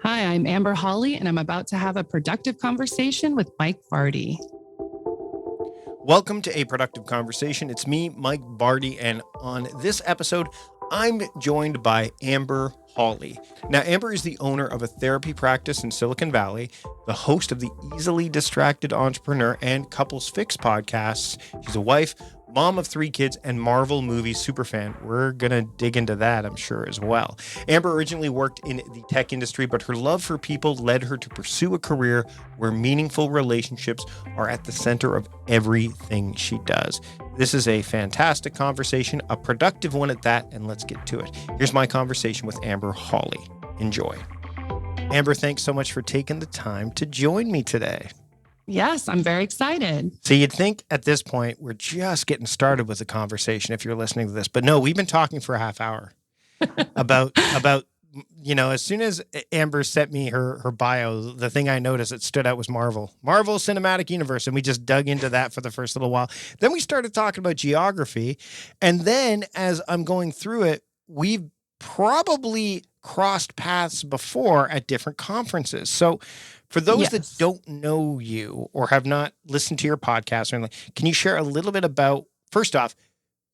Hi, I'm Amber Hawley, and I'm about to have a productive conversation with Mike Vardy. Welcome to A Productive Conversation. It's me, Mike Barty, and on this episode, I'm joined by Amber Hawley. Now, Amber is the owner of a therapy practice in Silicon Valley, the host of the Easily Distracted Entrepreneur and Couples Fix podcasts. She's a wife, mom of 3 kids, and Marvel movie superfan. We're going to dig into that, I'm sure, as well. Amber originally worked in the tech industry, but her love for people led her to pursue a career where meaningful relationships are at the center of everything she does. This is a fantastic conversation, a productive one at that, and let's get to it. Here's my conversation with Amber Hawley. Enjoy. Amber, thanks so much for taking the time to join me today. Yes, I'm very excited. So you'd think at this point, we're just getting started with the conversation if you're listening to this. But no, we've been talking for a half hour about as soon as Amber sent me her bio, the thing I noticed that stood out was Marvel Cinematic Universe. And we just dug into that for the first little while. Then we started talking about geography. And then as I'm going through it, we've probably crossed paths before at different conferences. So for those that don't know you or have not listened to your podcast, or anything, can you share a little bit about, first off,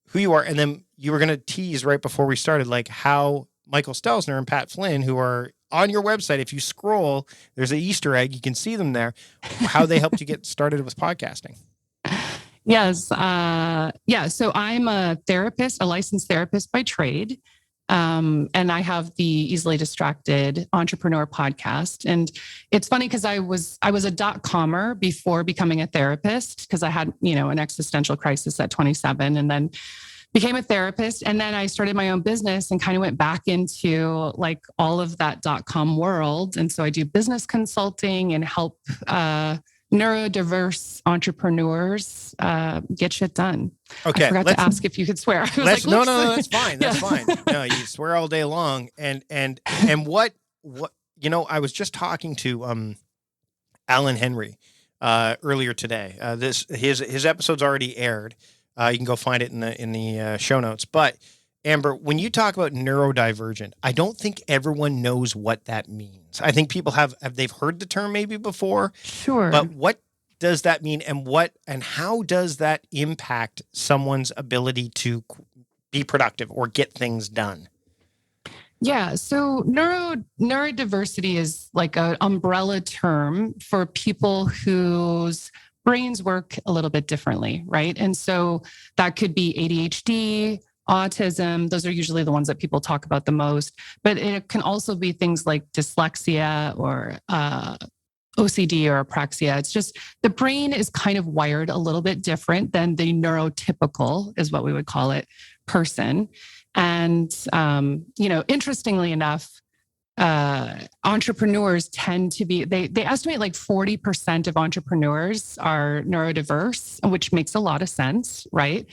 who you are? And then you were going to tease right before we started, like how Michael Stelzner and Pat Flynn, who are on your website, if you scroll, there's an Easter egg. You can see them there, how they helped you get started with podcasting. Yes. So I'm a therapist, a licensed therapist by trade. And I have the Easily Distracted Entrepreneur podcast. And it's funny because I was a .comer before becoming a therapist, because I had, an existential crisis at 27 and then became a therapist. And then I started my own business and kind of went back into like all of that .com world. And so I do business consulting and help neurodiverse entrepreneurs get shit done. Okay, I forgot to ask if you could swear. No, that's fine. That's fine. No, you swear all day long. And what I was just talking to Alan Henry earlier today. His episode's already aired. You can go find it in the show notes. But Amber, when you talk about neurodivergent, I don't think everyone knows what that means. I think people they've heard the term maybe before. Sure. But what does that mean, and how does that impact someone's ability to be productive or get things done? Yeah. So neurodiversity is like an umbrella term for people whose brains work a little bit differently, right? And so that could be ADHD, autism. Those are usually the ones that people talk about the most. But it can also be things like dyslexia or OCD or apraxia. It's just the brain is kind of wired a little bit different than the neurotypical, is what we would call it, person. And, interestingly enough, entrepreneurs tend to be, they estimate like 40% of entrepreneurs are neurodiverse, which makes a lot of sense, right?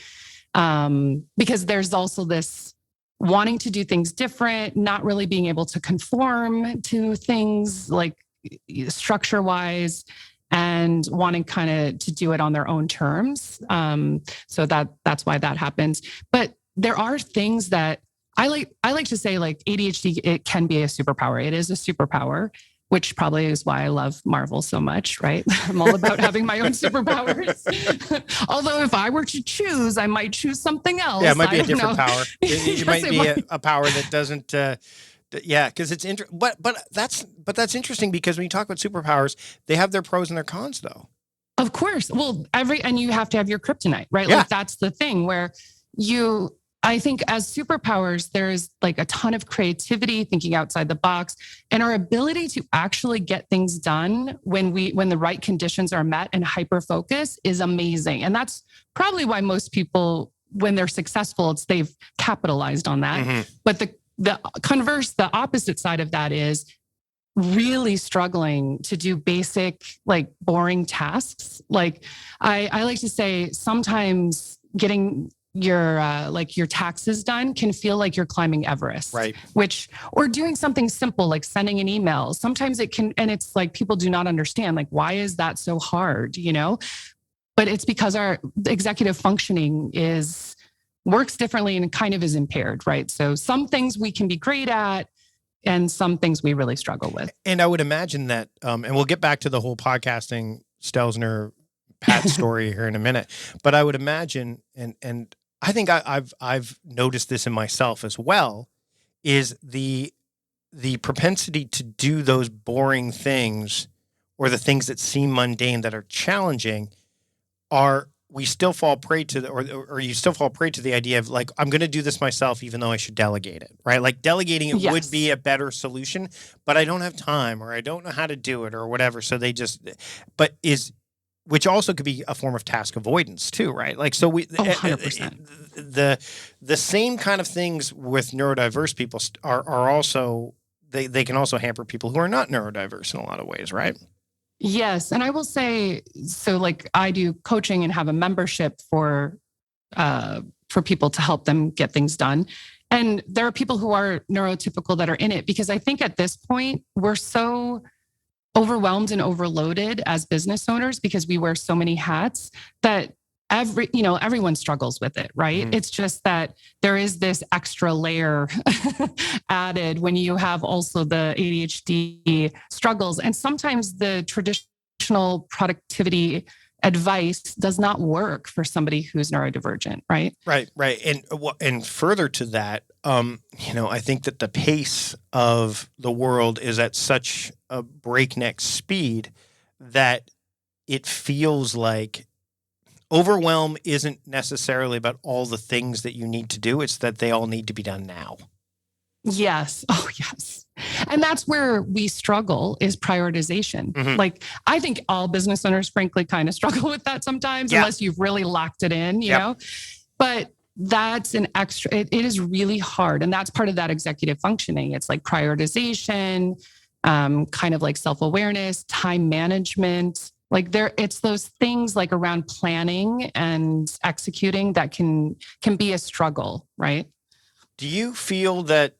Because there's also this wanting to do things different, not really being able to conform to things like structure wise, and wanting kind of to do it on their own terms. So that's why that happens. But there are things that I like to say, like ADHD, it can be a superpower. It is a superpower, which probably is why I love Marvel so much, right? I'm all about having my own superpowers. Although if I were to choose, I might choose something else. Yeah, it might be a different power. It might be a power that doesn't... because it's interesting. But that's interesting, because when you talk about superpowers, they have their pros and their cons, though. Of course. Well, and you have to have your kryptonite, right? Yeah. Like that's the thing where I think as superpowers, there is like a ton of creativity, thinking outside the box, and our ability to actually get things done when the right conditions are met and hyper focus is amazing. And that's probably why most people, when they're successful, they've capitalized on that. Mm-hmm. But the opposite side of that is really struggling to do basic, like boring tasks. Like I like to say, sometimes getting your taxes done can feel like you're climbing Everest, right? Or doing something simple like sending an email. Sometimes it can, and it's like people do not understand, like, why is that so hard, But it's because our executive functioning works differently and kind of is impaired, right? So some things we can be great at, and some things we really struggle with. And I would imagine that, and we'll get back to the whole podcasting Stelzner Pat story here in a minute, but I would imagine, and I think I've noticed this in myself as well, is the propensity to do those boring things or the things that seem mundane that are challenging we still fall prey to or you still fall prey to the idea of like, I'm going to do this myself, even though I should delegate it, right? Like delegating it Yes. would be a better solution, but I don't have time or I don't know how to do it or whatever. So which also could be a form of task avoidance too, right? Like, so 100%. The same kind of things with neurodiverse people are also, they can also hamper people who are not neurodiverse in a lot of ways, right? Yes. And I will say, so like I do coaching and have a membership for people to help them get things done. And there are people who are neurotypical that are in it, because I think at this point, we're so overwhelmed and overloaded as business owners because we wear so many hats that everyone struggles with it, right? Mm-hmm. It's just that there is this extra layer added when you have also the ADHD struggles. And sometimes the traditional productivity advice does not work for somebody who's neurodivergent, right? Right. And further to that, I think that the pace of the world is at such a breakneck speed that it feels like overwhelm isn't necessarily about all the things that you need to do. It's that they all need to be done now. Yes. Oh, yes. And that's where we struggle is prioritization. Mm-hmm. Like, I think all business owners, frankly, kind of struggle with that sometimes, unless you've really locked it in, you know, but that's an extra, it is really hard. And that's part of that executive functioning. It's like prioritization, kind of like self-awareness, time management. Like it's those things like around planning and executing that can be a struggle, right? Do you feel that,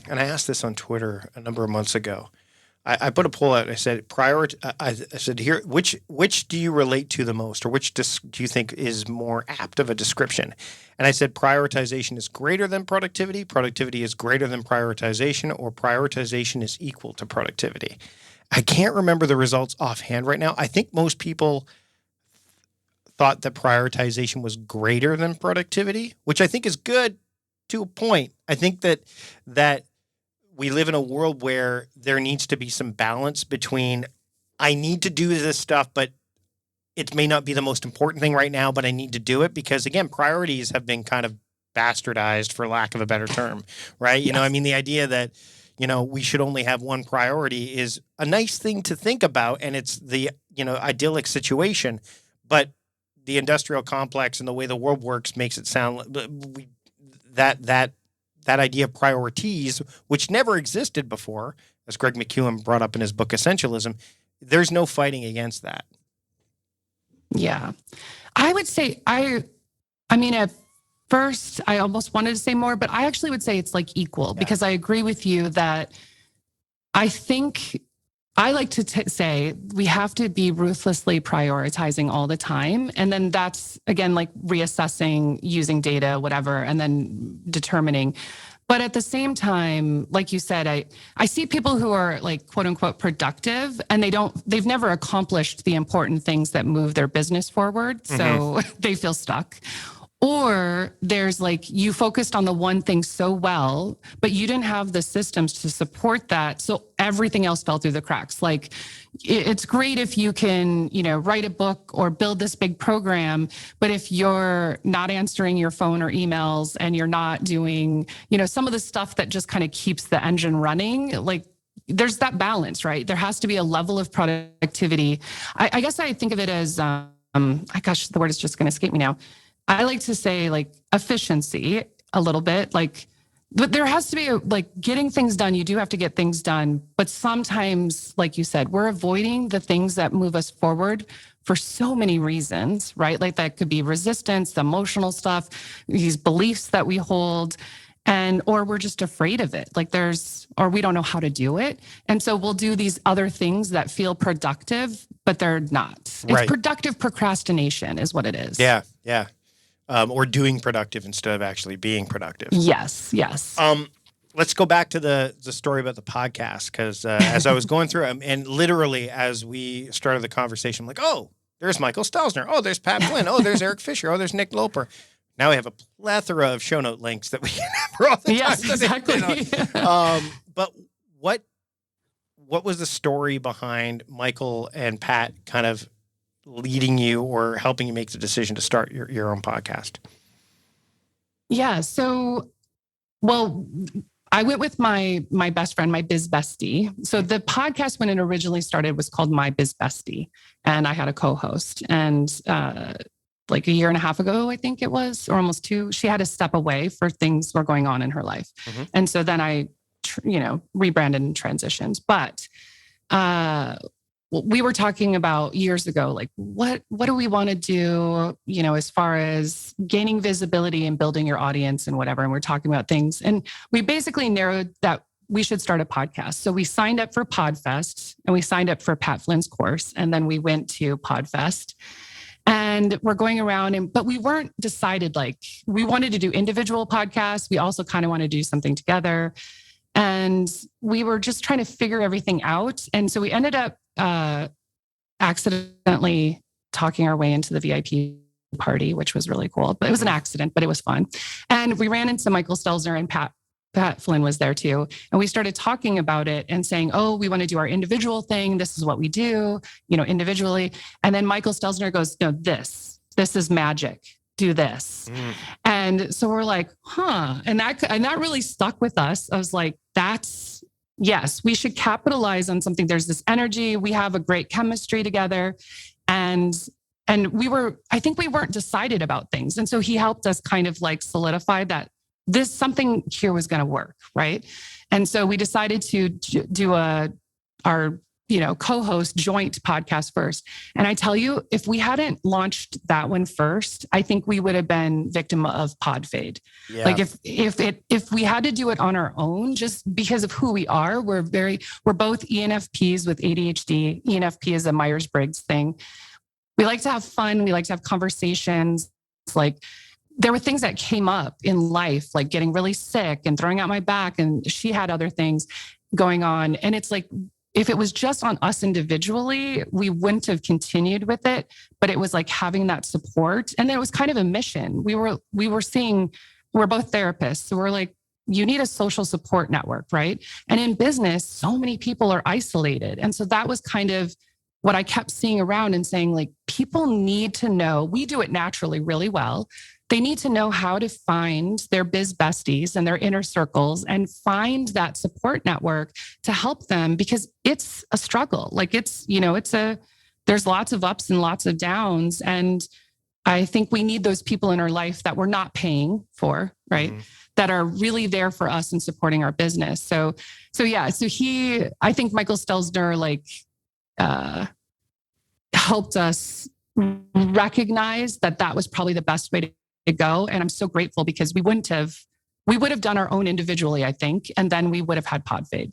and I asked this on Twitter a number of months ago, I put a poll out and I said, I said, here, which do you relate to the most, or which do you think is more apt of a description? And I said, prioritization is greater than productivity, productivity is greater than prioritization, or prioritization is equal to productivity. I can't remember the results offhand right now. I think most people thought that prioritization was greater than productivity, which I think is good to a point. I think that we live in a world where there needs to be some balance between, I need to do this stuff, but it may not be the most important thing right now, but I need to do it because, again, priorities have been kind of bastardized, for lack of a better term, right? You know, I mean, the idea that, we should only have one priority is a nice thing to think about, and it's the, idyllic situation. But the industrial complex and the way the world works makes it sound that idea of priorities, which never existed before, as Greg McKeown brought up in his book Essentialism, there's no fighting against that. Yeah, I would say at first, I almost wanted to say more, but I actually would say it's like equal, because I agree with you that I think I like to say we have to be ruthlessly prioritizing all the time. And then that's, again, like reassessing, using data, whatever, and then determining. But at the same time, like you said, I see people who are like, quote unquote, productive, and they've never accomplished the important things that move their business forward. So they feel stuck. Or there's like, you focused on the one thing so well, but you didn't have the systems to support that. So everything else fell through the cracks. Like, it's great if you can, write a book or build this big program, but if you're not answering your phone or emails and you're not doing, some of the stuff that just kind of keeps the engine running, like, there's that balance, right? There has to be a level of productivity. I guess I think of it as, the word is just going to escape me now. I like to say like efficiency a little bit, but there has to be getting things done. You do have to get things done. But sometimes, like you said, we're avoiding the things that move us forward for so many reasons, right? Like that could be resistance, the emotional stuff, these beliefs that we hold, or we're just afraid of it. Or we don't know how to do it. And so we'll do these other things that feel productive, but they're not. Right. It's productive procrastination is what it is. Yeah. Or doing productive instead of actually being productive. Yes. let's go back to the story about the podcast, because as I was going through and literally as we started the conversation, I'm like, oh, there's Michael Stelzner. Oh, there's Pat Flynn. Oh, there's Eric Fisher. Oh, there's Nick Loper. Now we have a plethora of show note links that we can have for all the Yes, time. exactly. But what was the story behind Michael and Pat kind of leading you or helping you make the decision to start your own podcast? Yeah. So, well, I went with my best friend, my biz bestie. So the podcast, when it originally started, was called My Biz Bestie, and I had a co-host. And like a year and a half ago, I think it was, or almost two, she had to step away for things were going on in her life, and so then I, rebranded and transitioned. But we were talking about years ago, like what do we want to do, as far as gaining visibility and building your audience and whatever. And we're talking about things. And we basically narrowed that we should start a podcast. So we signed up for Podfest and we signed up for Pat Flynn's course. And then we went to Podfest and we're going around but we weren't decided, like we wanted to do individual podcasts. We also kind of want to do something together. And we were just trying to figure everything out. And so we ended up accidentally talking our way into the VIP party, which was really cool. But it was an accident, but it was fun. And we ran into Michael Stelzner, and Pat Flynn was there too. And we started talking about it and saying, oh, we want to do our individual thing. This is what we do, individually. And then Michael Stelzner goes, no, this is magic. Do this. And so we're like, and that really stuck with us. I was like, yes, we should capitalize on something. There's this energy. We have a great chemistry together. And I think we weren't decided about things. And so he helped us kind of like solidify that something here was going to work. Right. And so we decided to do our co-host joint podcast first. And I tell you, if we hadn't launched that one first, I think we would have been victim of pod fade. Yeah. Like if we had to do it on our own, just because of who we are, we're both ENFPs with ADHD. ENFP is a Myers-Briggs thing. We like to have fun. We like to have conversations. It's like, there were things that came up in life, like getting really sick and throwing out my back. And she had other things going on. And it's like, if it was just on us individually, we wouldn't have continued with it, but it was like having that support. And then it was kind of a mission. We're both therapists. So we're like, you need a social support network, right? And in business, so many people are isolated. And so that was kind of what I kept seeing around and saying, like, people need to know, we do it naturally really well. They need to know how to find their biz besties and their inner circles and find that support network to help them, because it's a struggle. Like there's lots of ups and lots of downs. And I think we need those people in our life that we're not paying for, right? That are really there for us and supporting our business. So I think Michael Stelzner, helped us recognize that was probably the best way to go. And I'm so grateful, because we would have done our own individually, I think. And then we would have had pod fade.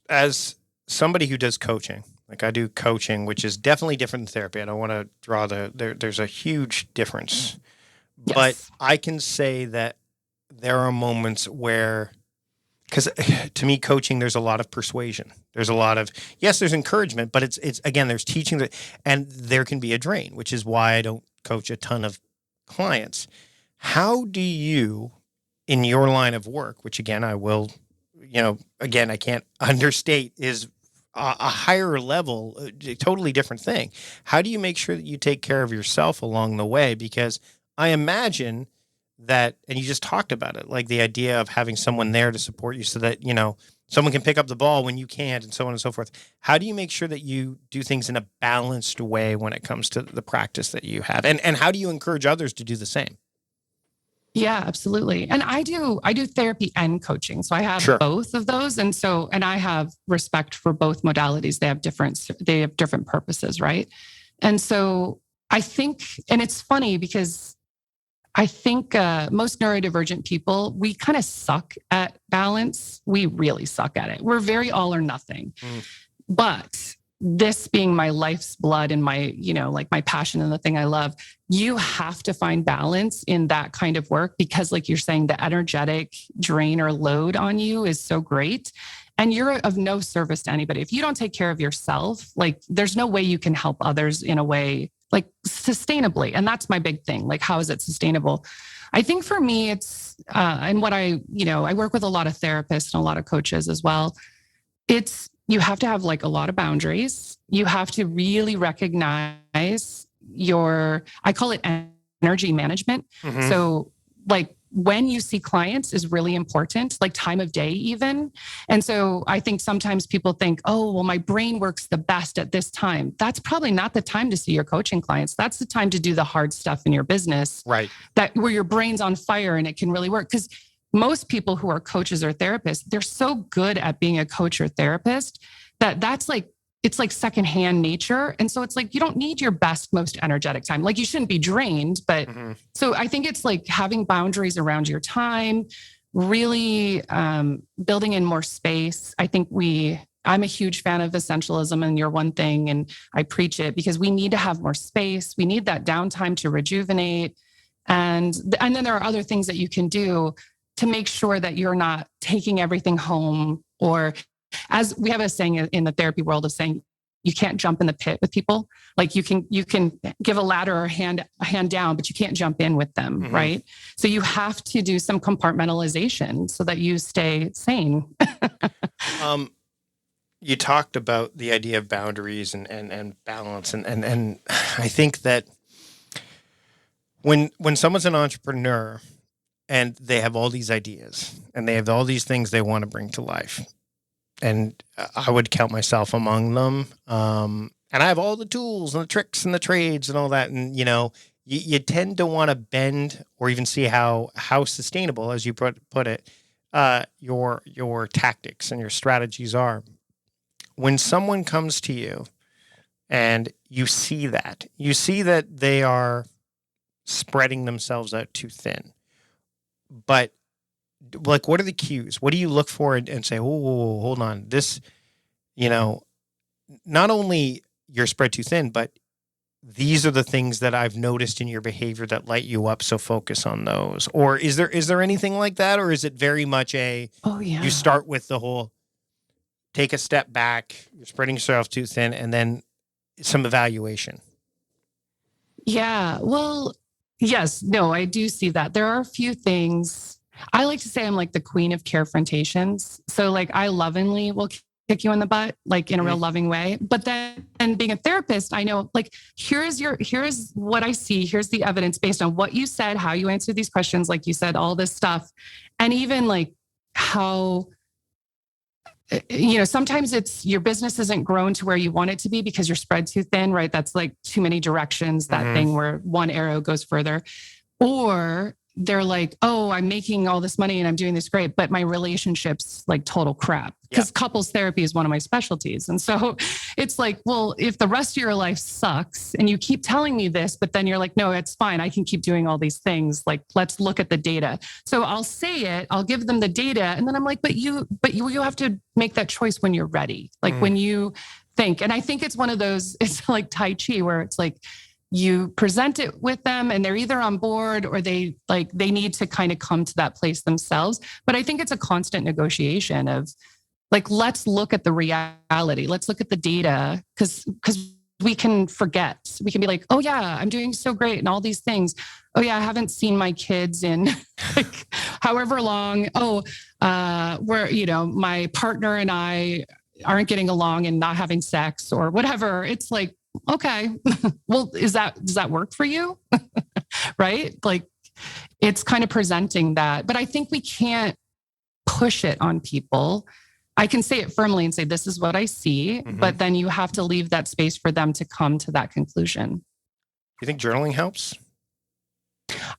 As somebody who does coaching, like I do coaching, which is definitely different than therapy. I don't want to draw there's a huge difference, yes. But I can say that there are moments where, because to me, coaching, there's a lot of persuasion. There's a lot of, yes, there's encouragement, but it's again, there's teaching and there can be a drain, which is why I don't coach a ton of clients. How do you, in your line of work, which again, I will, again, I can't understate, is a higher level, a totally different thing. How do you make sure that you take care of yourself along the way? Because I imagine that, and you just talked about it, like the idea of having someone there to support you so that, someone can pick up the ball when you can't, and so on and so forth. How do you make sure that you do things in a balanced way when it comes to the practice that you have? And how do you encourage others to do the same? Yeah, absolutely. And I do therapy and coaching. So I have both of those. And I have respect for both modalities. They have different purposes, right? And so I think, and it's funny because I think most neurodivergent people, we kind of suck at balance. We really suck at it. We're very all or nothing. But this being my life's blood and my, like my passion and the thing I love, you have to find balance in that kind of work because, like you're saying, the energetic drain or load on you is so great. And you're of no service to anybody. If you don't take care of yourself, like there's no way you can help others in a way like sustainably. And that's my big thing. Like, how is it sustainable? I think for me, it's, and what I work with a lot of therapists and a lot of coaches as well. You have to have like a lot of boundaries. You have to really recognize I call it energy management. Mm-hmm. So like when you see clients is really important, like time of day even. And so I think sometimes people think, oh, well, my brain works the best at this time. That's probably not the time to see your coaching clients. That's the time to do the hard stuff in your business. Right. Where your brain's on fire and it can really work. Because most people who are coaches or therapists, they're so good at being a coach or therapist that's like, it's like secondhand nature. And so it's like, you don't need your best, most energetic time. Like you shouldn't be drained, but so I think it's like having boundaries around your time, really building in more space. I think I'm a huge fan of essentialism and your one thing. And I preach it because we need to have more space. We need that downtime to rejuvenate. And then there are other things that you can do to make sure that you're not taking everything home, or as we have a saying in the therapy world of saying, you can't jump in the pit with people. Like you can give a ladder or a hand down, but you can't jump in with them. Mm-hmm. Right. So you have to do some compartmentalization so that you stay sane. You talked about the idea of boundaries and balance. And I think that when someone's an entrepreneur and they have all these ideas and they have all these things they want to bring to life, and I would count myself among them. And I have all the tools and the tricks and the trades and all that. And, you tend to want to bend or even see how sustainable, as you put it, your tactics and your strategies are. When someone comes to you and you see that they are spreading themselves out too thin, but like, what are the cues? What do you look for and say, oh, hold on, this, not only you're spread too thin, but these are the things that I've noticed in your behavior that light you up. So focus on those. Or is there anything like that? Or is it very much you start with the whole, take a step back, you're spreading yourself too thin, and then some evaluation? Yeah, well, yes, no, I do see that. There are a few things. I like to say I'm like the queen of carefrontations. So like I lovingly will kick you in the butt, like in a real loving way. But then being a therapist, I know like, here's what I see. Here's the evidence based on what you said, how you answered these questions, like you said, all this stuff. And even like how, sometimes it's your business isn't grown to where you want it to be because you're spread too thin, right? That's like too many directions, that thing where one arrow goes further. Or they're like, oh, I'm making all this money and I'm doing this great, but my relationship's like total crap. Because couples therapy is one of my specialties. And so it's like, well, if the rest of your life sucks and you keep telling me this, but then you're like, no, it's fine. I can keep doing all these things. Like, let's look at the data. So I'll say it, I'll give them the data. And then I'm like, but you have to make that choice when you're ready. Like when you think, and I think it's one of those, it's like Tai Chi where it's like, you present it with them and they're either on board or they need to kind of come to that place themselves. But I think it's a constant negotiation of like, let's look at the reality. Let's look at the data because we can forget. We can be like, oh yeah, I'm doing so great and all these things. Oh yeah, I haven't seen my kids in like however long. Oh, my partner and I aren't getting along and not having sex or whatever. It's like, okay, well, does that work for you? Right? Like it's kind of presenting that, but I think we can't push it on people. I can say it firmly and say, this is what I see, but then you have to leave that space for them to come to that conclusion. You think journaling helps?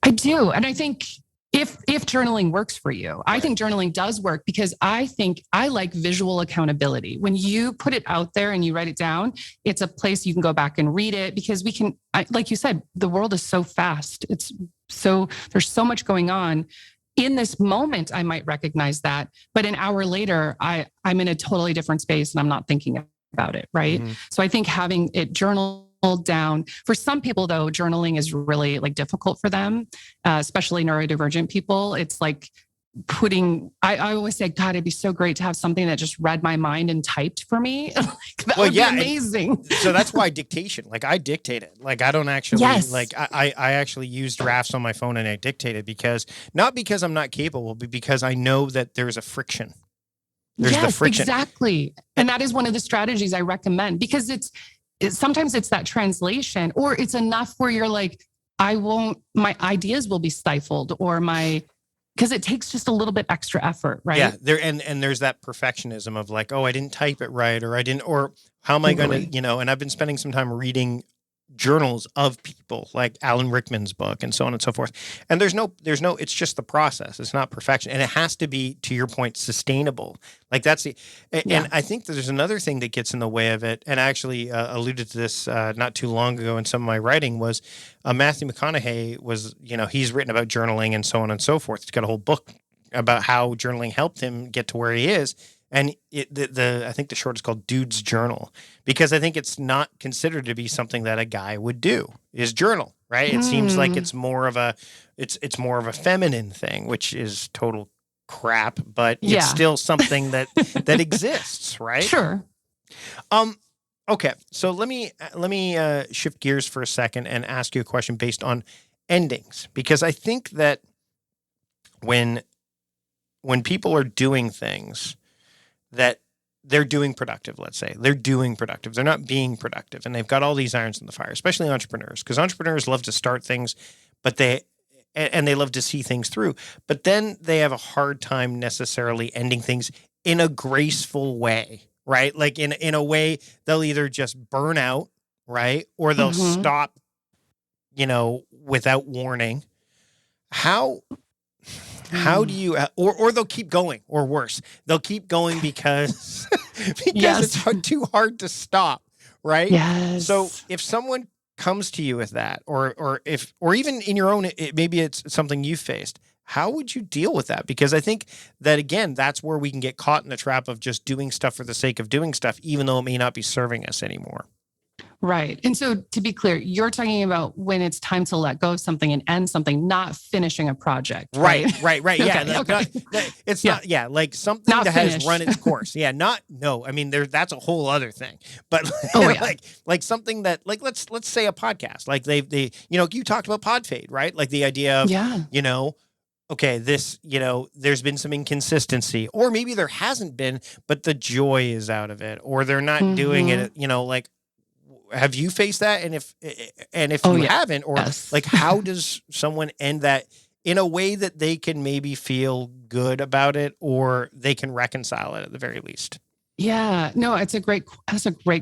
I do. And I think if journaling works for you, I think journaling does work because I think I like visual accountability. When you put it out there and you write it down, it's a place you can go back and read it because like you said, the world is so fast. There's so much going on. In this moment, I might recognize that, but an hour later, I'm in a totally different space and I'm not thinking about it, right? Mm-hmm. So I think having it journaled down, for some people though, journaling is really like difficult for them, especially neurodivergent people. It's like I always say, God, it'd be so great to have something that just read my mind and typed for me. Like, that would be amazing. So that's why dictation, like I dictated, like I don't actually, like I actually use drafts on my phone and I dictated not because I'm not capable, but because I know that there's a friction. There's the friction. Exactly. And that is one of the strategies I recommend, because sometimes it's that translation, or it's enough where you're like, my ideas will be stifled, or because it takes just a little bit extra effort, right? Yeah, and there's that perfectionism of like, oh, I didn't type it right, or how am I going to, and I've been spending some time reading journals of people like Alan Rickman's book and so on and so forth. And there's no, it's just the process. It's not perfection. And it has to be, to your point, sustainable. Like and I think that there's another thing that gets in the way of it. And I actually alluded to this not too long ago in some of my writing was Matthew McConaughey was, he's written about journaling and so on and so forth. He's got a whole book about how journaling helped him get to where he is. And I think the short is called Dude's Journal, because I think it's not considered to be something that a guy would do, is journal, right? It seems like it's more of a feminine thing, which is total crap, but it's still something that exists, right? Sure. Okay. So let me shift gears for a second and ask you a question based on endings, because I think that when people are doing things that they're doing productive, let's say. They're doing productive. They're not being productive. And they've got all these irons in the fire, especially entrepreneurs, because entrepreneurs love to start things, but they love to see things through. But then they have a hard time necessarily ending things in a graceful way, right? Like in a way they'll either just burn out, right? Or they'll stop, without warning. How do you, or they'll keep going, or worse, they'll keep going because it's too hard to stop, right? Yes. So if someone comes to you with that, or even in your own, maybe it's something you faced, how would you deal with that? Because I think that, again, that's where we can get caught in the trap of just doing stuff for the sake of doing stuff, even though it may not be serving us anymore. Right. And so to be clear, you're talking about when it's time to let go of something and end something, not finishing a project. Right. Okay, Yeah. okay. It's not, like something not that finished. has run its course. Yeah. I mean, that's a whole other thing, but like something that, like, let's say a podcast, like they, you talked about pod fade, right? Like the idea of, okay, this, there's been some inconsistency, or maybe there hasn't been, but the joy is out of it, or they're not doing it, like, have you faced that? And if you haven't, or like, how does someone end that in a way that they can maybe feel good about it, or they can reconcile it at the very least? Yeah, no, that's a great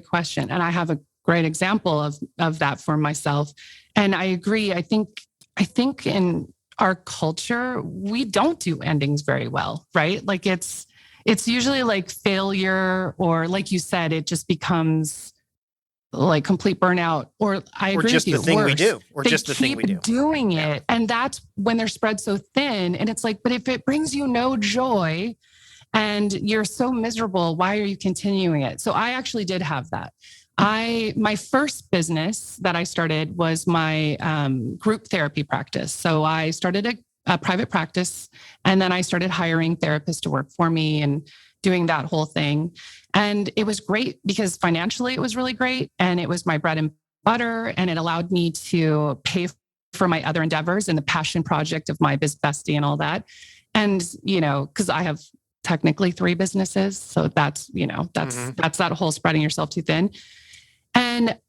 question. And I have a great example of that for myself. And I agree. I think in our culture, we don't do endings very well, right? Like it's usually like failure, or like you said, it just becomes like complete burnout, or I agree with you. Or just the thing we do, or they just the thing we do. Doing it. And that's when they're spread so thin. And it's like, but if it brings you no joy and you're so miserable, why are you continuing it? So I actually did have that. My first business that I started was my group therapy practice. So I started a private practice, and then I started hiring therapists to work for me and doing that whole thing. And it was great because financially it was really great. And it was my bread and butter. And it allowed me to pay for my other endeavors and the passion project of my bestie and all that. And, because I have technically 3 businesses. So that's that whole spreading yourself too thin. And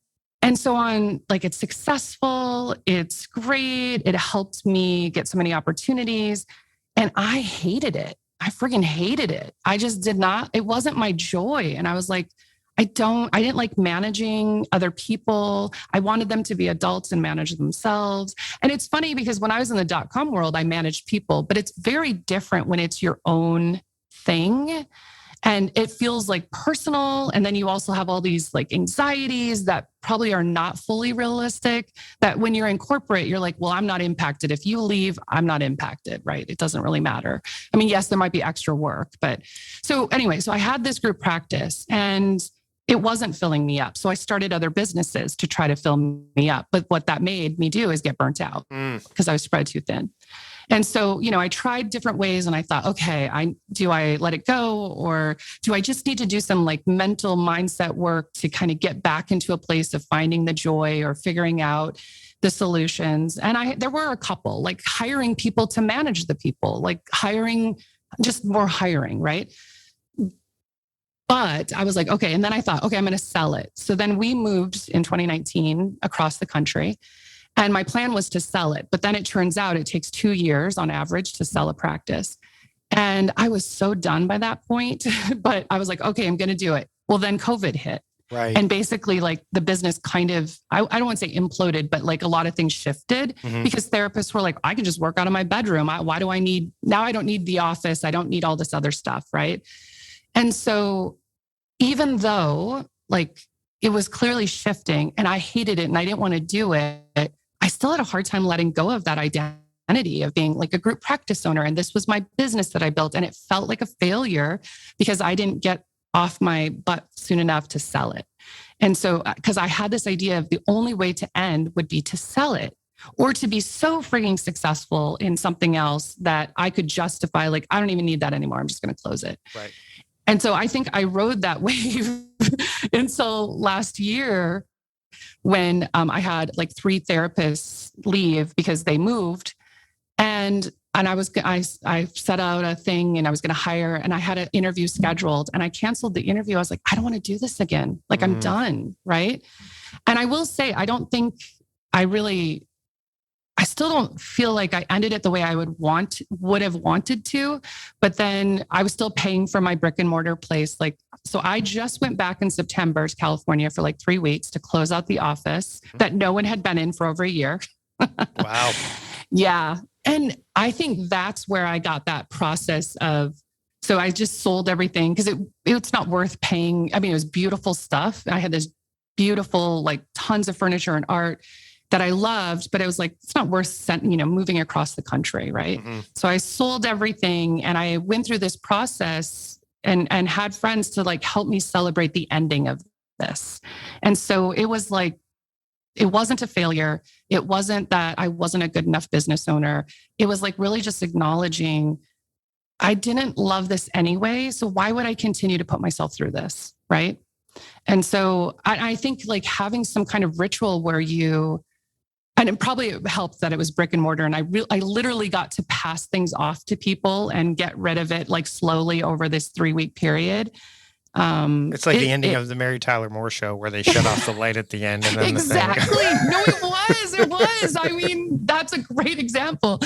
so on, like, it's successful. It's great. It helped me get so many opportunities. And I hated it. I freaking hated it. I just did not, it wasn't my joy. And I was like, I didn't like managing other people. I wanted them to be adults and manage themselves. And it's funny because when I was in the .com world, I managed people, but it's very different when it's your own thing. And it feels like personal. And then you also have all these like anxieties that probably are not fully realistic, that when you're in corporate, you're like, well, I'm not impacted. If you leave, I'm not impacted, right? It doesn't really matter. I mean, yes, there might be extra work, but so anyway, so I had this group practice, and it wasn't filling me up. So I started other businesses to try to fill me up. But what that made me do is get burnt out because I was spread too thin. And so, I tried different ways and I thought, okay, do I let it go, or do I just need to do some like mental mindset work to kind of get back into a place of finding the joy or figuring out the solutions? And there were a couple, like hiring people to manage the people, like just more hiring, right? But I was like, okay. And then I thought, okay, I'm going to sell it. So then we moved in 2019 across the country. And my plan was to sell it. But then it turns out it takes 2 years on average to sell a practice. And I was so done by that point. But I was like, okay, I'm going to do it. Well, then COVID hit. Right. And basically, like the business kind of, I don't want to say imploded, but like a lot of things shifted because therapists were like, I can just work out of my bedroom. Why do I need, now I don't need the office. I don't need all this other stuff. Right. And so even though like it was clearly shifting and I hated it and I didn't want to do it, I still had a hard time letting go of that identity of being like a group practice owner. And this was my business that I built. And it felt like a failure because I didn't get off my butt soon enough to sell it. And so, because I had this idea of the only way to end would be to sell it or to be so freaking successful in something else that I could justify, like, I don't even need that anymore. I'm just going to close it. Right. And so I think I rode that wave until last year when I had like 3 therapists leave because they moved. And I set out a thing and I was going to hire, and I had an interview scheduled and I canceled the interview. I was like, I don't want to do this again. Like I'm done. Right. And I will say, I don't think I still don't feel like I ended it the way I would have wanted to, but then I was still paying for my brick and mortar place. So I just went back in September to California for like 3 weeks to close out the office that no one had been in for over a year. Wow. Yeah. And I think that's where I got that process of, so I just sold everything because it's not worth paying. I mean, it was beautiful stuff. I had this beautiful, like tons of furniture and art that I loved, but it was like, it's not worth moving across the country. Right. So I sold everything and I went through this process and had friends to like help me celebrate the ending of this. And so it was like, it wasn't a failure. It wasn't that I wasn't a good enough business owner. It was like really just acknowledging I didn't love this anyway. So why would I continue to put myself through this? Right. And so I think like having some kind of ritual where and it probably helped that it was brick and mortar. And I literally got to pass things off to people and get rid of it like slowly over this 3-week period. It's like the ending of the Mary Tyler Moore show where they shut off the light at the end. And then exactly. No, it was. I mean, that's a great example.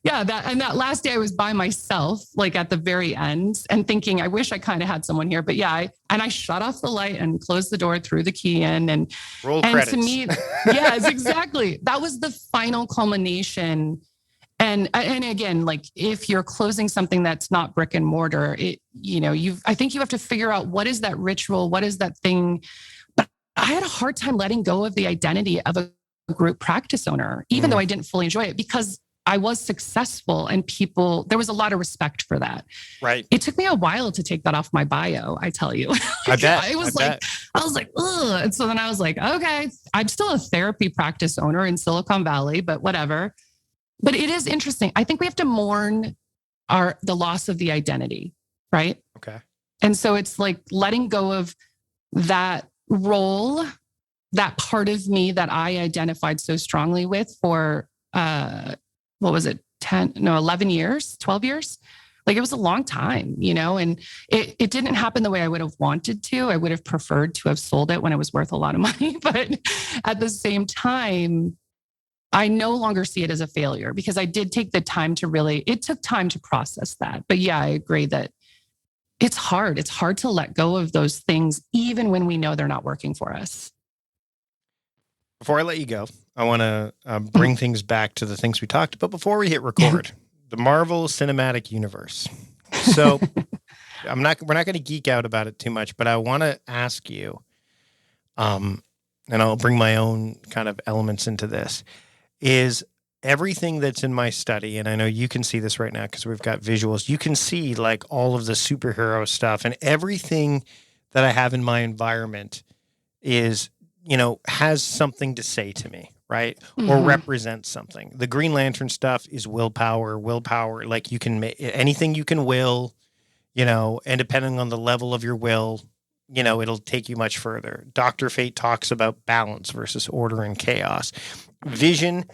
Yeah. That last day I was by myself, like at the very end and thinking, I wish I kind of had someone here, but yeah. I shut off the light and closed the door, threw the key in and roll credits. To me, yes, exactly. That was the final culmination. And again, like if you're closing something that's not brick and mortar, I think you have to figure out what is that ritual, what is that thing. But I had a hard time letting go of the identity of a group practice owner, even though I didn't fully enjoy it because I was successful and there was a lot of respect for that. Right. It took me a while to take that off my bio, I tell you. I bet. I was like, ugh. And so then I was like, okay, I'm still a therapy practice owner in Silicon Valley, but whatever. But it is interesting. I think we have to mourn the loss of the identity, right? Okay. And so it's like letting go of that role, that part of me that I identified so strongly with for, 11 years, 12 years? Like it was a long time, and it didn't happen the way I would have wanted to. I would have preferred to have sold it when it was worth a lot of money. But at the same time, I no longer see it as a failure because I did take the time it took time to process that. But yeah, I agree that it's hard. It's hard to let go of those things, even when we know they're not working for us. Before I let you go, I want to bring things back to the things we talked about before we hit record, the Marvel Cinematic Universe. So we're not going to geek out about it too much, but I want to ask you, and I'll bring my own kind of elements into this, is everything that's in my study, and I know you can see this right now because we've got visuals, you can see like all of the superhero stuff and everything that I have in my environment is, has something to say to me, right? Or represents something. The Green Lantern stuff is willpower, like you can make anything you can will, and depending on the level of your will, it'll take you much further. Dr. Fate talks about balance versus order and chaos. Vision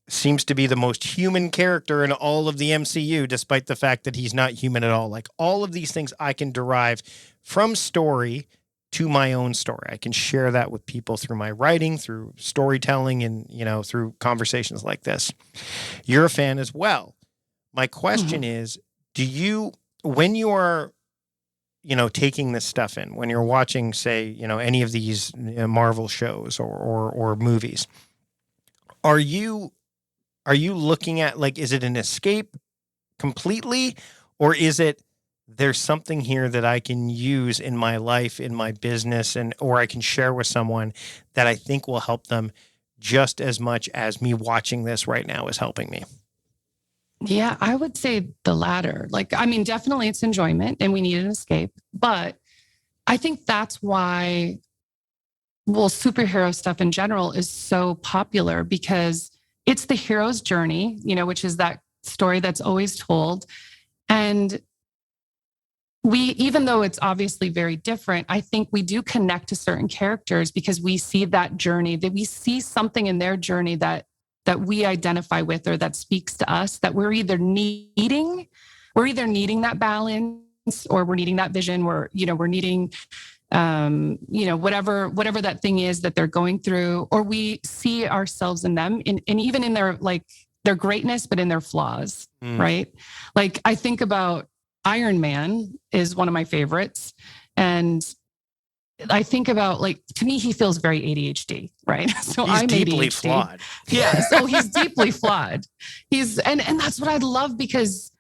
seems to be the most human character in all of the MCU, despite the fact that he's not human at all. Like all of these things I can derive from story to my own story. I can share that with people through my writing, through storytelling, and, through conversations like this. You're a fan as well. My question is, when you are, taking this stuff in, when you're watching, say, any of these Marvel shows or movies, are you looking at, like, is it an escape completely, or is it there's something here that I can use in my life, in my business, or I can share with someone that I think will help them just as much as me watching this right now is helping me? Yeah, I would say the latter. Definitely it's enjoyment and we need an escape, but I think that's why, superhero stuff in general is so popular, because it's the hero's journey, which is that story that's always told. And even though it's obviously very different, I think we do connect to certain characters because we see that journey, that we see something in their journey that we identify with, or that speaks to us, that we're either needing that balance, or we're needing that vision, we're needing whatever that thing is that they're going through, or we see ourselves in them, and even in their greatness, but in their flaws, right? Like I think about Iron Man is one of my favorites. And I think about, to me, he feels very ADHD, right? So he's I'm deeply ADHD. flawed. Yeah. So he's deeply flawed. And that's what I love, because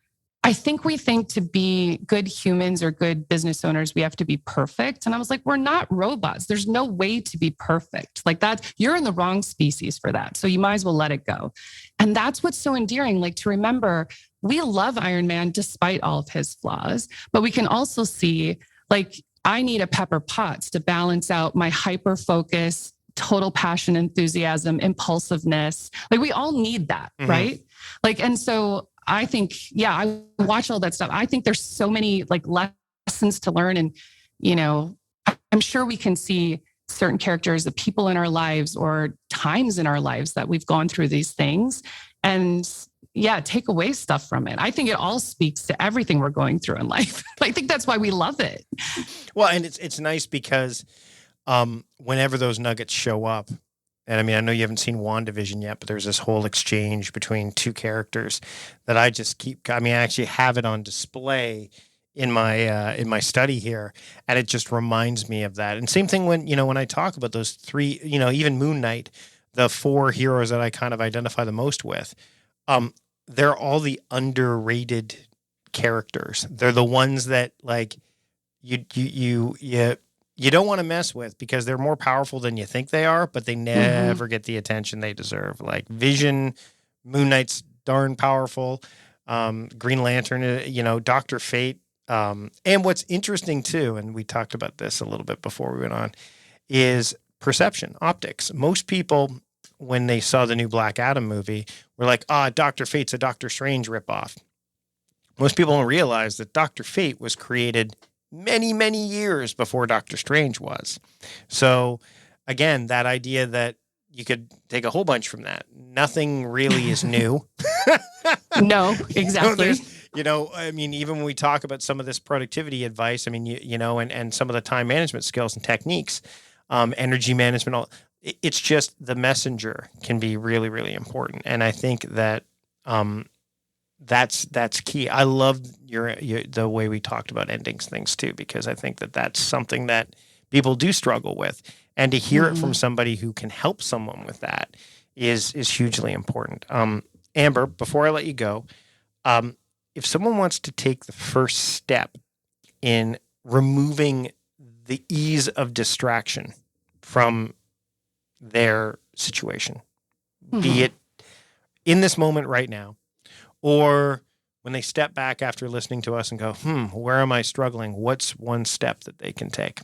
I think we think to be good humans or good business owners, we have to be perfect. And I was like, we're not robots. There's no way to be perfect. Like that, you're in the wrong species for that. So you might as well let it go. And that's what's so endearing, to remember we love Iron Man despite all of his flaws, but we can also see, I need a Pepper Potts to balance out my hyper focus, total passion, enthusiasm, impulsiveness. We all need that, right? And so I think, I watch all that stuff. I think there's so many lessons to learn. And, I'm sure we can see certain characters, the people in our lives or times in our lives that we've gone through these things, and take away stuff from it. I think it all speaks to everything we're going through in life. I think that's why we love it. Well, and it's nice because whenever those nuggets show up, and I know you haven't seen WandaVision yet, but there's this whole exchange between two characters that I just I actually have it on display in my study here, and it just reminds me of that. And same thing when I talk about those three, even Moon Knight, the four heroes that I kind of identify the most with, they're all the underrated characters. They're the ones that you don't want to mess with because they're more powerful than you think they are, but they never get the attention they deserve. Like Vision, Moon Knight's darn powerful. Green Lantern, Dr. Fate. And what's interesting too, and we talked about this a little bit before we went on, is perception, optics. Most people, when they saw the new Black Adam movie, were like, Dr. Fate's a Doctor Strange ripoff. Most people don't realize that Dr. Fate was created many, many years before Doctor Strange was. So again, that idea that you could take a whole bunch from that. Nothing really is new. No, exactly. Even when we talk about some of this productivity advice, and some of the time management skills and techniques, energy management, it's just the messenger can be really, really important. And I think that that's key. I love the way we talked about ending things too, because I think that that's something that people do struggle with, and to hear it from somebody who can help someone with that is hugely important. Amber, before I let you go, if someone wants to take the first step in removing the ease of distraction from their situation, be it in this moment right now, or when they step back after listening to us and go, where am I struggling? What's one step that they can take?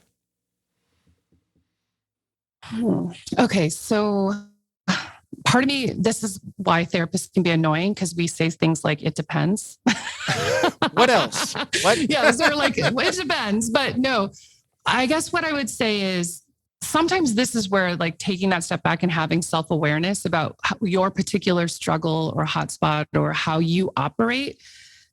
Okay, so part of me, this is why therapists can be annoying because we say things like, it depends. What else? What? Yeah, so we're like, it depends. But no, I guess what I would say is sometimes this is where like taking that step back and having self-awareness about your particular struggle or hotspot or how you operate.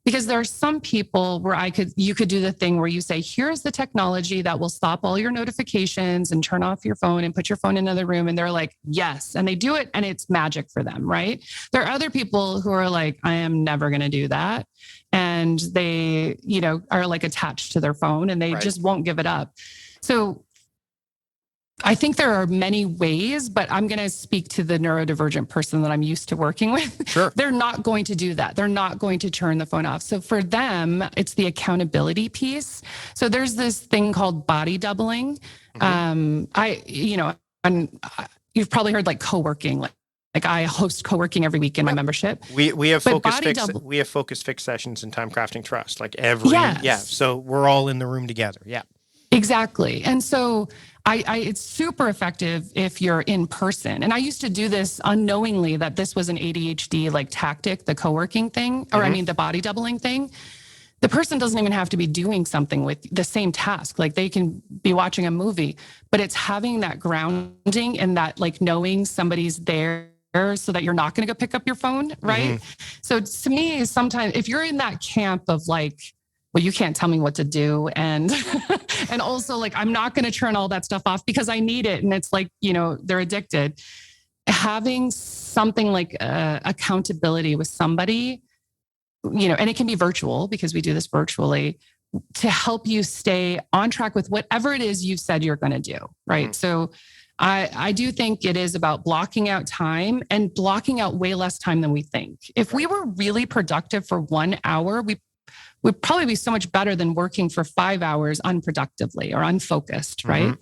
Because there are some people where you could do the thing where you say, here's the technology that will stop all your notifications and turn off your phone and put your phone in another room. And they're like, yes. And they do it and it's magic for them, right? There are other people who are like, I am never going to do that. And they, are like attached to their phone and they just won't give it up. So I think there are many ways, but I'm going to speak to the neurodivergent person that I'm used to working with. Sure. They're not going to do that. They're not going to turn the phone off. So for them, it's the accountability piece. So there's this thing called body doubling. And you've probably heard like co-working, like I host co-working every week in my membership. We have focus fix sessions in Time Crafting Trust, like so we're all in the room together. Yeah. Exactly. And so it's super effective if you're in person. And I used to do this unknowingly that this was an ADHD like tactic, the co-working thing, or the body doubling thing. The person doesn't even have to be doing something with the same task. Like they can be watching a movie, but it's having that grounding and that like knowing somebody's there so that you're not going to go pick up your phone. Right. So to me, sometimes if you're in that camp of like, well, you can't tell me what to do. And, and also like, I'm not going to turn all that stuff off because I need it. And it's like, they're addicted. Having something like accountability with somebody, and it can be virtual because we do this virtually to help you stay on track with whatever it is you've said you're going to do. Right. So I do think it is about blocking out time and blocking out way less time than we think. If we were really productive for 1 hour, would probably be so much better than working for 5 hours unproductively or unfocused, right?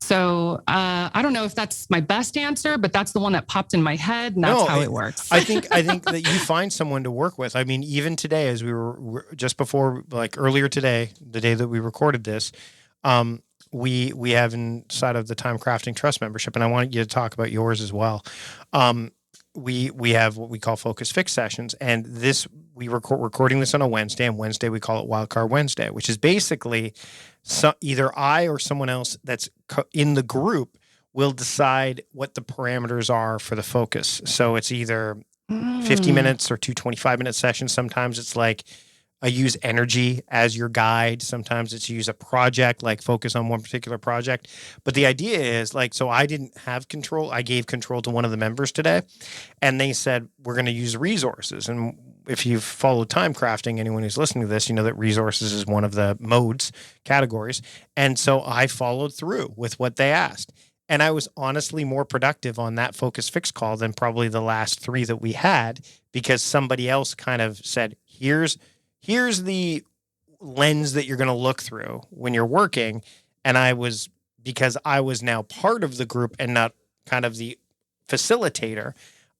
So I don't know if that's my best answer, but that's the one that popped in my head, and that's how it works. I think that you find someone to work with. I mean, even today, as we were just before, like earlier today, the day that we recorded this, we have inside of the Time Crafting Trust membership, and I want you to talk about yours as well. We have what we call focus fix sessions, and we recording this on a Wednesday, and Wednesday we call it Wildcard Wednesday, which is basically either I or someone else that's in the group will decide what the parameters are for the focus. So it's either 50 minutes or 2 25-minute sessions. Sometimes it's like I use energy as your guide. Sometimes it's use a project, like focus on one particular project. But the idea is like, so I didn't have control. I gave control to one of the members today, and they said, we're going to use resources. And if you've followed time crafting, anyone who's listening to this, you know that resources is one of the categories. And so I followed through with what they asked. And I was honestly more productive on that focus fix call than probably the last 3 that we had, because somebody else kind of said, here's the lens that you're going to look through when you're working. And because I was now part of the group and not kind of the facilitator,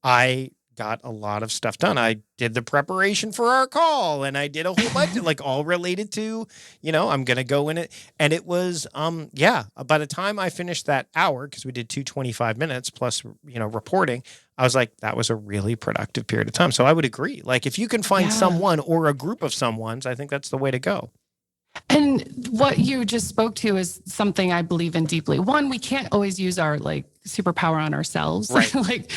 I got a lot of stuff done. I did the preparation for our call, and I did a whole bunch of, like, all related to, I'm going to go in it. And it was, by the time I finished that hour, because we did 2 25 minutes plus, reporting, I was like, that was a really productive period of time. So I would agree. Like, if you can find someone or a group of someones, I think that's the way to go. And what you just spoke to is something I believe in deeply. One, we can't always use our like superpower on ourselves. Right. Like,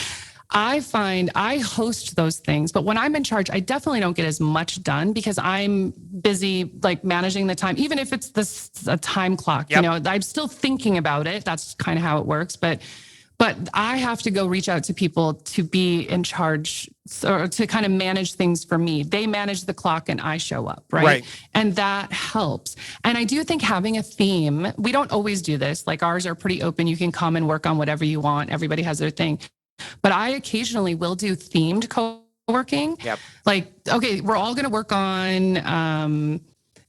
I find I host those things, but when I'm in charge, I definitely don't get as much done because I'm busy like managing the time, even if it's a time clock, I'm still thinking about it. That's kind of how it works. But I have to go reach out to people to be in charge or to kind of manage things for me. They manage the clock and I show up, right? And that helps. And I do think having a theme, we don't always do this. Like ours are pretty open. You can come and work on whatever you want. Everybody has their thing. But I occasionally will do themed co-working. Yep. Like, okay, we're all going to work on,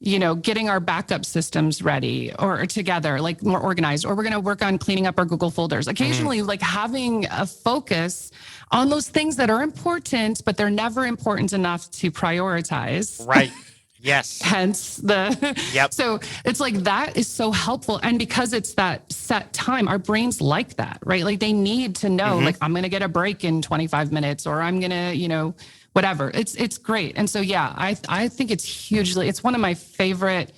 getting our backup systems ready or together, like more organized, or we're going to work on cleaning up our Google folders. Occasionally, like having a focus on those things that are important, but they're never important enough to prioritize. Right. Yes. Hence the, Yep. so it's like, that is so helpful. And because it's that set time, our brains like that, right? Like they need to know, like, I'm going to get a break in 25 minutes, or I'm going to, whatever. It's great. And so, yeah, I think it's one of my favorite.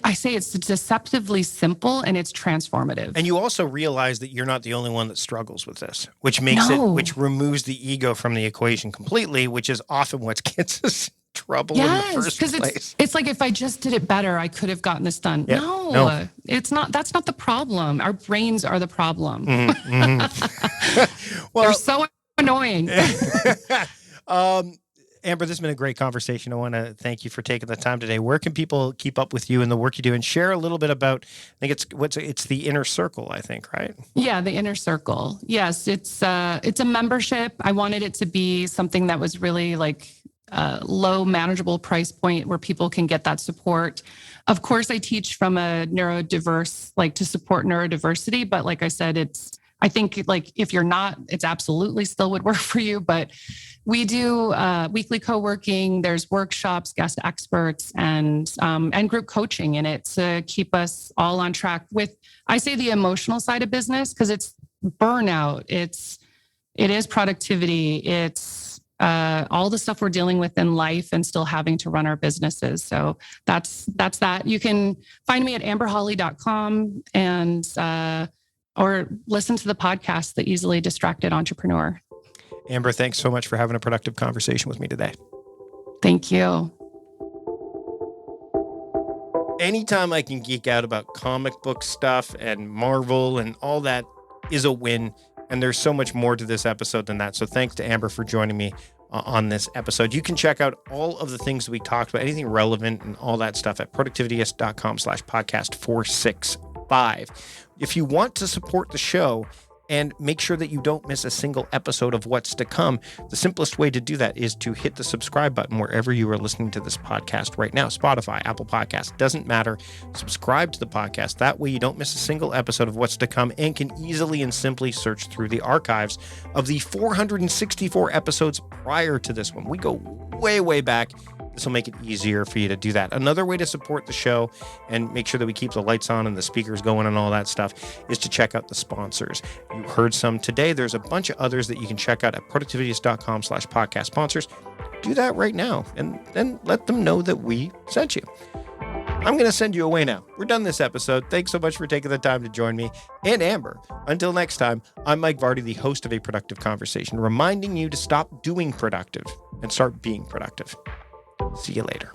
I say it's deceptively simple and it's transformative. And you also realize that you're not the only one that struggles with this, which makes which removes the ego from the equation completely, which is often what gets us in trouble in the first place. Because it's like, if I just did it better, I could have gotten this done. Yeah. No, it's not. That's not the problem. Our brains are the problem. Well, they're so annoying. Amber, this has been a great conversation. I want to thank you for taking the time today. Where can people keep up with you and the work you do, and share a little bit about, I think it's the Inner Circle, I think, right? Yeah, the Inner Circle. Yes, it's a membership. I wanted it to be something that was really like low manageable price point where people can get that support. Of course, I teach from a neurodiverse, like to support neurodiversity, but like I said, I think like if you're not, it's absolutely still would work for you. But we do weekly co-working. There's workshops, guest experts, and group coaching in it to keep us all on track with, I say, the emotional side of business, because it's burnout. It is productivity. It's all the stuff we're dealing with in life and still having to run our businesses. So that's that. You can find me at amberhawley.com and or listen to the podcast, The Easily Distracted Entrepreneur. Amber, thanks so much for having a productive conversation with me today. Thank you. Anytime I can geek out about comic book stuff and Marvel and all that is a win. And there's so much more to this episode than that. So thanks to Amber for joining me on this episode. You can check out all of the things we talked about, anything relevant and all that stuff at productivityist.com/podcast 465. If you want to support the show and make sure that you don't miss a single episode of what's to come, the simplest way to do that is to hit the subscribe button wherever you are listening to this podcast right now. Spotify, Apple Podcasts, doesn't matter. Subscribe to the podcast. That way you don't miss a single episode of what's to come and can easily and simply search through the archives of the 464 episodes prior to this one. We go way, way back. This will make it easier for you to do that. Another way to support the show and make sure that we keep the lights on and the speakers going and all that stuff is to check out the sponsors. You heard some today. There's a bunch of others that you can check out at productivityist.com/podcast sponsors. Do that right now and then let them know that we sent you. I'm going to send you away now. We're done this episode. Thanks so much for taking the time to join me and Amber. Until next time, I'm Mike Vardy, the host of A Productive Conversation, reminding you to stop doing productive and start being productive. See you later.